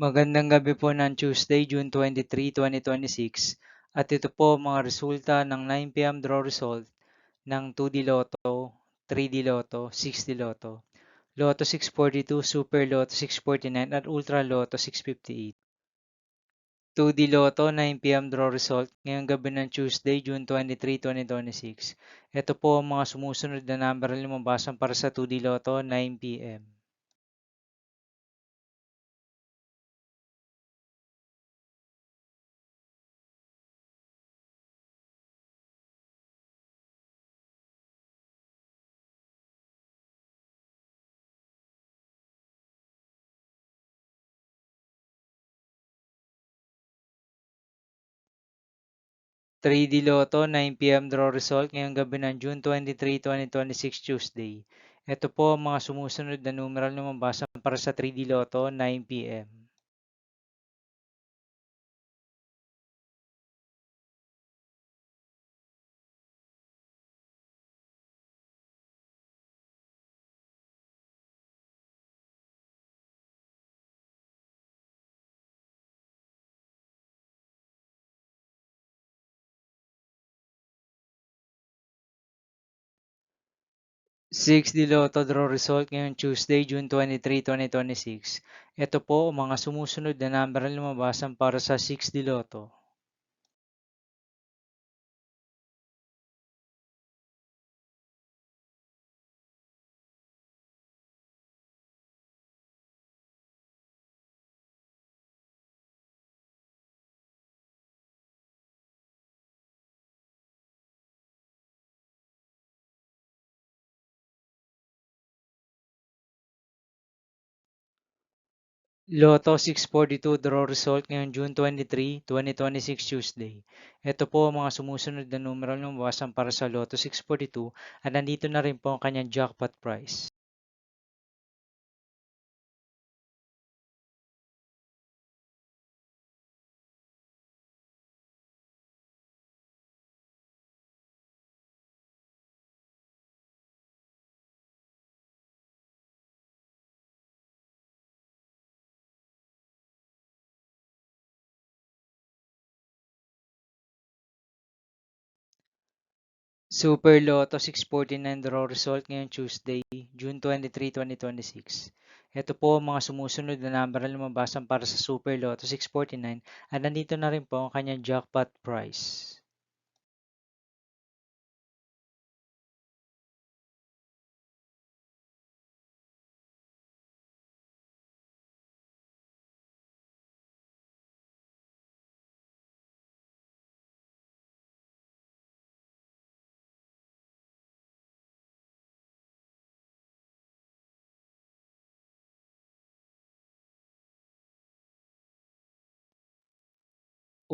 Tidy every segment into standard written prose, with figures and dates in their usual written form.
Magandang gabi po ng Tuesday, June 23, 2026. At ito po ang mga resulta ng 9 p.m. draw result ng 2D Lotto, 3D Lotto, 6D Lotto, Lotto 642, Super Lotto 649 at Ultra Lotto 658. 2D Lotto 9 p.m. draw result ngayong gabi ng Tuesday, June 23, 2026. Ito po ang mga sumusunod na number na lumabasan para sa 2D Lotto 9 p.m. 3D Lotto 9 p.m. draw result ngayong gabi ng June 23, 2026 Tuesday. Ito po ang mga sumusunod na numeral na lumabas para sa 3D Lotto 9 p.m. 6D Lotto draw result ngayong Tuesday, June 23, 2026. Ito po ang mga sumusunod na number na lumabas para sa 6D Lotto. Lotto 642 draw result ngayong June 23, 2026 Tuesday. Ito po ang mga sumusunod na numeral ng bawasan para sa Lotto 642 at nandito na rin po ang kanyang jackpot price. Super Lotto 649 draw result ngayong Tuesday, June 23, 2026. Ito po ang mga sumusunod na number na lumabasan para sa Super Lotto 649 at nandito na rin po ang kanyang jackpot price.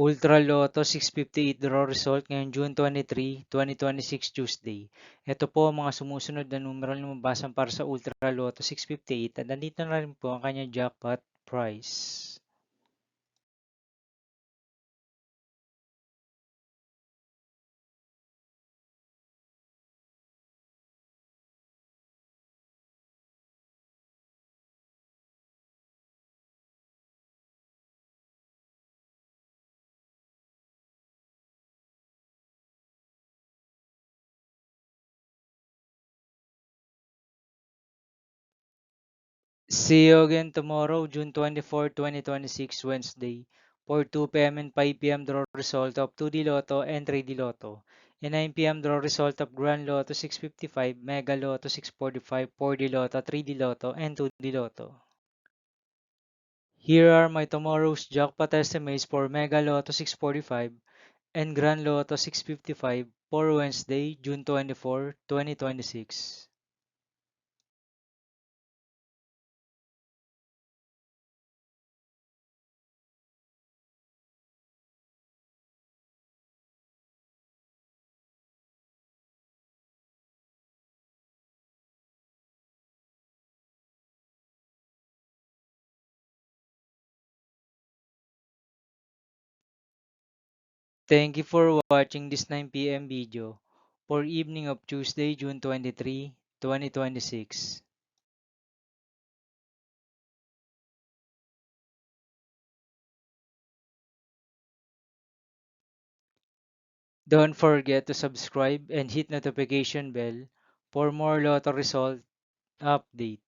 Ultra Lotto 658 draw result ngayong June 23, 2026 Tuesday. Ito po ang mga sumusunod na numeral na lumabasan para sa Ultra Lotto 658 at nandito na rin po ang kanyang jackpot price. See you again tomorrow, June 24, 2026, Wednesday, for 2 p.m. and 5 p.m. draw result of 2D Lotto and 3D Lotto, and 9 p.m. draw result of Grand Lotto 655, Mega Lotto 645, 4D Lotto, 3D Lotto, and 2D Lotto. Here are my tomorrow's jackpot estimates for Mega Lotto 645 and Grand Lotto 655 for Wednesday, June 24, 2026. Thank you for watching this 9 p.m. video for evening of Tuesday, June 23, 2026. Don't forget to subscribe and hit notification bell for more Lotto result update.